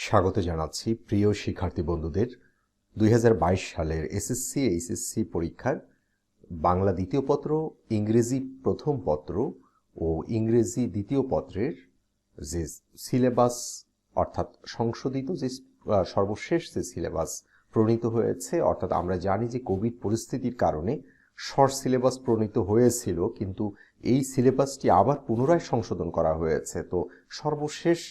স্বাগত জানাচ্ছি প্রিয় শিক্ষার্থী বন্ধুদের 2022 সালের এসএসসি এইচএসসি পরীক্ষার বাংলা দ্বিতীয় পত্র, ইংরেজি প্রথম পত্র ও ইংরেজি দ্বিতীয় পত্রের যে সিলেবাস অর্থাৎ সংশোধিত যে সর্বশেষ যে সিলেবাস প্রণীত হয়েছে, অর্থাৎ আমরা জানি যে কোভিড পরিস্থিতির কারণে শর্ট সিলেবাস প্রণীত হয়েছিল, কিন্তু এই সিলেবাসটি আবার পুনরায় সংশোধন করা হয়েছে। তো সর্বশেষ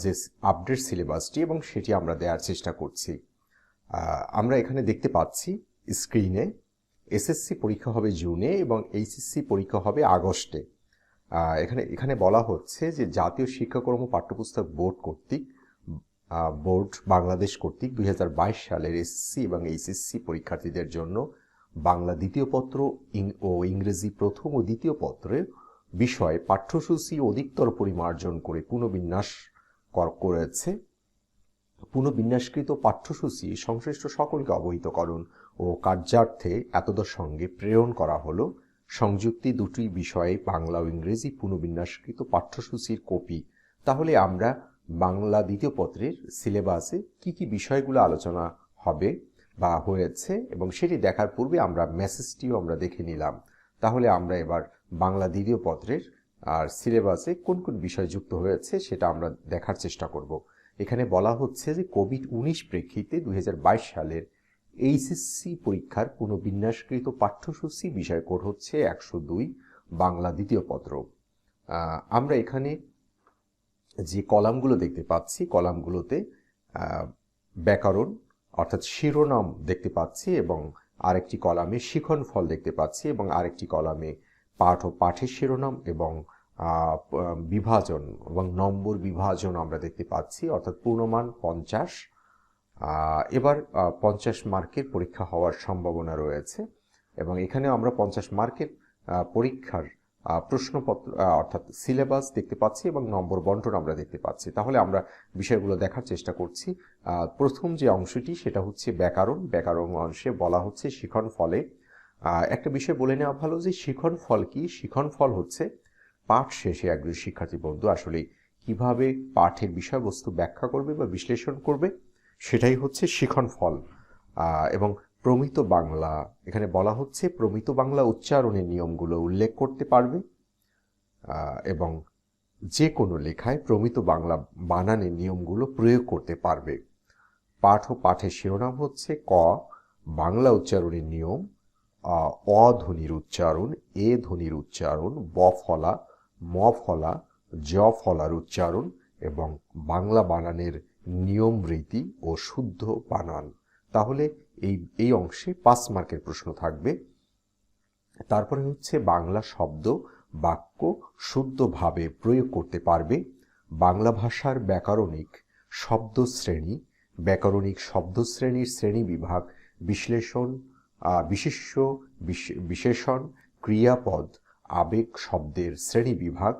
যে আপডেট সিলেবাসটি এবং সেটি আমরা দেওয়ার চেষ্টা করছি। আমরা এখানে দেখতে পাচ্ছি স্ক্রিনে এসএসসি পরীক্ষা হবে জুনে এবং এইচএসসি পরীক্ষা হবে আগস্টে। এখানে বলা হচ্ছে যে জাতীয় শিক্ষাক্রম পাঠ্যপুস্তক বোর্ড বাংলাদেশ কর্তৃক 2022 সালের এসএসসি এবং এইচএসসি পরীক্ষার্থীদের জন্য বাংলা দ্বিতীয় পত্র ও ইংরেজি প্রথম ও দ্বিতীয় পত্রের বিষয়ে পাঠ্যসূচি অধিকতর পরিমার্জন করে পুনর্বিন্যাস করেছে। পুনর্বিন্যাসকৃত পাঠ্যসূচি সংশ্লিষ্ট সকলকে অবহিতকরণ ও কার্যার্থে এতদর সঙ্গে প্রেরণ করা হলো। সংযুক্তি দুটি বিষয়ে বাংলা ও ইংরেজি পুনর্বিন্যাসকৃত পাঠ্যসূচির কপি। তাহলে আমরা বাংলা দ্বিতীয় পত্রের সিলেবাসে কি কি বিষয়গুলো আলোচনা হবে বা হয়েছে এবং সেটি দেখার পূর্বে আমরা মেসেজটিও আমরা দেখে নিলাম। তাহলে আমরা এবার বাংলা দ্বিতীয় পত্রের আর সিলেবাসে কোন কোন বিষয় যুক্ত হয়েছে সেটা আমরা দেখার চেষ্টা করব। এখানে বলা হচ্ছে যে কোভিড-19 প্রেক্ষিতে 2022 সালের এইচএসসি পরীক্ষার পুনর্বিন্যাসকৃত পাঠ্যসূচি বিষয় কোড হচ্ছে 102 বাংলা দ্বিতীয় পত্র। আমরা এখানে যে কলামগুলো দেখতে পাচ্ছি, কলামগুলোতে ব্যাকরণ অর্থাৎ শিরোনাম দেখতে পাচ্ছি এবং আরেকটি কলামে শিখন ফল দেখতে পাচ্ছি এবং আরেকটি কলামে পাঠ ও পাঠের শিরোনাম এবং বিভাজন এবং নম্বর বিভাজন আমরা দেখতে পাচ্ছি, অর্থাৎ পূর্ণমান 50। এবার 50 মার্কের পরীক্ষা হওয়ার সম্ভাবনা রয়েছে এবং এখানে আমরা 50 মার্কের পরীক্ষার প্রশ্নপত্র অর্থাৎ সিলেবাস দেখতে পাচ্ছি এবং নম্বর বন্টন আমরা দেখতে পাচ্ছি। তাহলে আমরা বিষয়গুলো দেখার চেষ্টা করছি। প্রথম যে অংশটি সেটা হচ্ছে ব্যাকরণ অংশে বলা হচ্ছে শিখন ফলে। একটা বিষয় বলে নেওয়া ভালো যে শিখন ফল কি। শিখন ফল হচ্ছে পাঠ শেষে একজন শিক্ষার্থী বন্ধু আসলে কিভাবে পাঠের বিষয়বস্তু ব্যাখ্যা করবে বা বিশ্লেষণ করবে, সেটাই হচ্ছে শিখন ফল। এবং প্রমিত বাংলা, এখানে বলা হচ্ছে প্রমিত বাংলা উচ্চারণের নিয়মগুলো উল্লেখ করতে পারবে এবং যে কোনো লেখায় প্রমিত বাংলা বানানের নিয়মগুলো প্রয়োগ করতে পারবে। পাঠ ও পাঠের শিরোনাম হচ্ছে ক, বাংলা উচ্চারণের নিয়ম, অ ধ্বনির উচ্চারণ, এ ধ্বনির উচ্চারণ, ব ফলা, ম ফলা, জ ফলার উচ্চারণ এবং বাংলা বানানের নিয়ম রীতি ও শুদ্ধ বানান। তাহলে এই অংশে 5 মার্কের প্রশ্ন থাকবে। তারপরে হচ্ছে বাংলা শব্দ বাক্য শুদ্ধভাবে প্রয়োগ করতে পারবে। বাংলা ভাষার ব্যাকরণিক শব্দশ্রেণী, ব্যাকরণিক শব্দশ্রেণীর শ্রেণী বিভাগ, বিশ্লেষণ, বিশেষণ, ক্রিয়াপদ, আবেগ শব্দের শ্রেণী বিভাগ,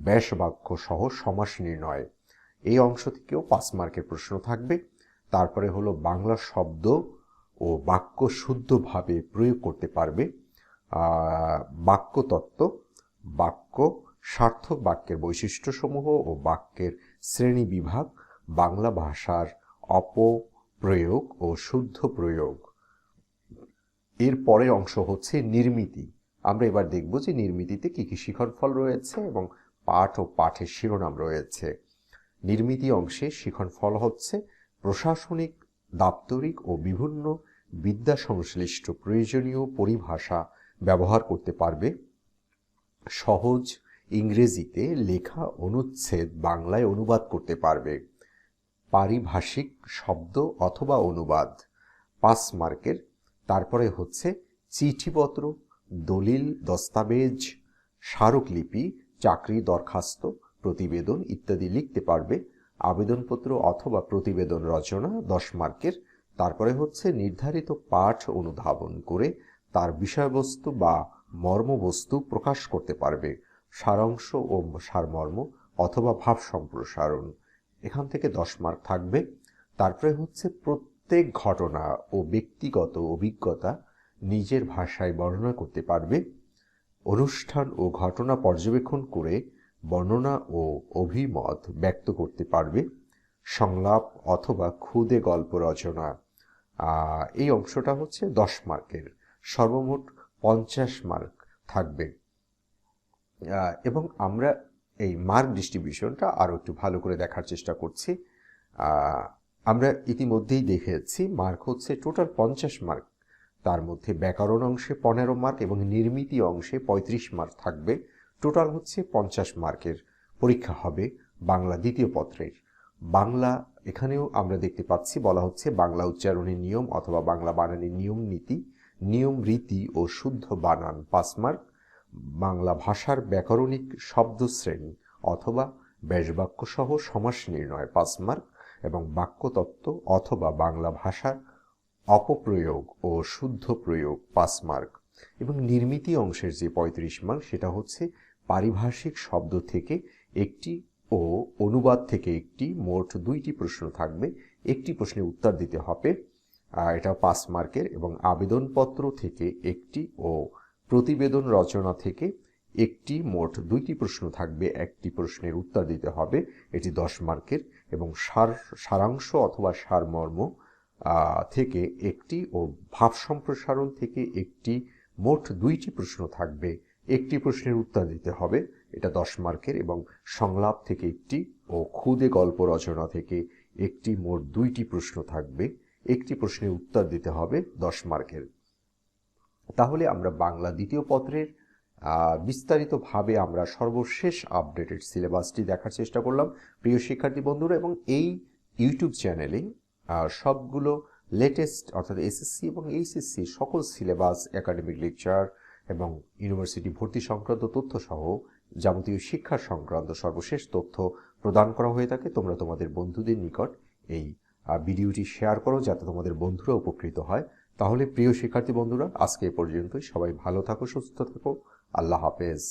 ব্যাস বাক্য সহ সমাস নির্ণয়। এই অংশ থেকেও 5 মার্কের প্রশ্ন থাকবে। তারপরে হলো বাংলা শব্দ ও বাক্য শুদ্ধভাবে প্রয়োগ করতে পারবে। বাক্যতত্ত্ব, বাক্য, সার্থক বাক্যের বৈশিষ্ট্যসমূহ ও বাক্যের শ্রেণী বিভাগ, বাংলা ভাষার অপপ্রয়োগ ও শুদ্ধ প্রয়োগ। এর পরের অংশ হচ্ছে নির্মিতি। আমরা এবার দেখব যে নির্মিতিতে কি কি শিখন ফল রয়েছে এবং পাঠ ও পাঠের শিরোনাম রয়েছে। নির্মিতি অংশে শিখন ফল হচ্ছে প্রশাসনিক, দাপ্তরিক ও বিভিন্ন বিদ্যা সংশ্লিষ্ট প্রয়োজনীয় পরিভাষা ব্যবহার করতে পারবে। সহজ ইংরেজিতে লেখা অনুচ্ছেদ বাংলায় অনুবাদ করতে পারবে। পারিভাষিক শব্দ অথবা অনুবাদ 5 মার্কের। তারপরে হচ্ছে চিঠিপত্র, দলিল, দস্তাবেজ, স্মারকলিপি, চাকরি দরখাস্ত, প্রতিবেদন ইত্যাদি লিখতে পারবে। আবেদনপত্র অথবা প্রতিবেদন রচনা 10 মার্কের। তারপরে হচ্ছে নির্ধারিত পাঠ অনুধাবন করে তার বিষয়বস্তু বা মর্মবস্তু প্রকাশ করতে পারবে। সারাংশ ও সারমর্ম অথবা ভাব সম্প্রসারণ, এখান থেকে 10 মার্ক থাকবে। তারপরে হচ্ছে প্রত্যেক ঘটনা ও ব্যক্তিগত অভিজ্ঞতা নিজের ভাষায় বর্ণনা করতে পারবে। অনুষ্ঠান ও ঘটনা পর্যবেক্ষণ করে বর্ণনা ও অভিমত ব্যক্ত করতে পারবে। সংলাপ অথবা খুদে গল্প রচনা। এই অংশটা হচ্ছে 10 মার্কের, সর্বমোট 50 মার্ক থাকবে। এবং আমরা এই মার্ক ডিস্ট্রিবিউশনটা আরও একটু ভালো করে দেখার চেষ্টা করছি। আমরা ইতিমধ্যেই দেখেছি মার্ক হচ্ছে টোটাল 50 মার্ক, তার মধ্যে ব্যাকরণ অংশে 15 মার্ক এবং নির্মিতি অংশে 35 মার্ক থাকবে। টোটাল হচ্ছে 50 মার্কের পরীক্ষা হবে বাংলা দ্বিতীয় পত্রের। বাংলা এখানেও আমরা দেখতে পাচ্ছি বলা হচ্ছে বাংলা উচ্চারণের নিয়ম অথবা বাংলা বানানের নিয়ম নীতি, নিয়ম রীতি ও শুদ্ধ বানান 5 মার্ক, বাংলা ভাষার ব্যাকরণিক শব্দশ্রেণী অথবা ব্যাসবাক্য সহ সমাস নির্ণয় 5 মার্ক এবং বাক্যতত্ত্ব অথবা বাংলা ভাষার অপপ্রয়োগ ও শুদ্ধ প্রয়োগ 5 মার্ক। এবং নির্মিতি অংশের যে 35 মার্ক সেটা হচ্ছে পারিভাষিক শব্দ থেকে একটি ও অনুবাদ থেকে একটি, মোট 2টি প্রশ্ন থাকবে, একটি প্রশ্নের উত্তর দিতে হবে, এটা 5 মার্কের। এবং আবেদনপত্র থেকে একটি ও প্রতিবেদন রচনা থেকে একটি, মোট 2টি প্রশ্ন থাকবে, একটি প্রশ্নের উত্তর দিতে হবে, এটি 10 মার্কের। এবং সারাংশ অথবা সারমর্ম থেকে একটি ও ভাব সম্প্রসারণ থেকে একটি, মোট 2টি প্রশ্ন থাকবে, একটি প্রশ্নের উত্তর দিতে হবে, এটা 10 মার্কের। এবং সংলাপ থেকে একটি ও খুদে গল্প রচনা থেকে একটি, মোট 2টি প্রশ্ন থাকবে, একটি প্রশ্নের উত্তর দিতে হবে, 10 মার্কের। তাহলে আমরা বাংলা দ্বিতীয় পত্রের বিস্তারিতভাবে আমরা সর্বশেষ আপডেটেড সিলেবাসটি দেখার চেষ্টা করলাম প্রিয় শিক্ষার্থী বন্ধুরা। এবং এই ইউটিউব চ্যানেলে সবগুলো লেটেস্ট অর্থাৎ এসএসসি এবং এইচএসসি সকল সিলেবাস, একাডেমিক লেকচার এবং ইউনিভার্সিটি ভর্তি সংক্রান্ত তথ্য সহ যাবতীয় শিক্ষা সংক্রান্ত সর্বশেষ তথ্য প্রদান করা হয়ে থাকে। তোমরা তোমাদের বন্ধুদের নিকট এই ভিডিওটি শেয়ার করো যাতে তোমাদের বন্ধুরা উপকৃত হয়। তাহলে প্রিয় শিক্ষার্থী বন্ধুরা, আজকে এ পর্যন্তই। সবাই ভালো থাকো, সুস্থ থাকো, আল্লাহ হাফেজ।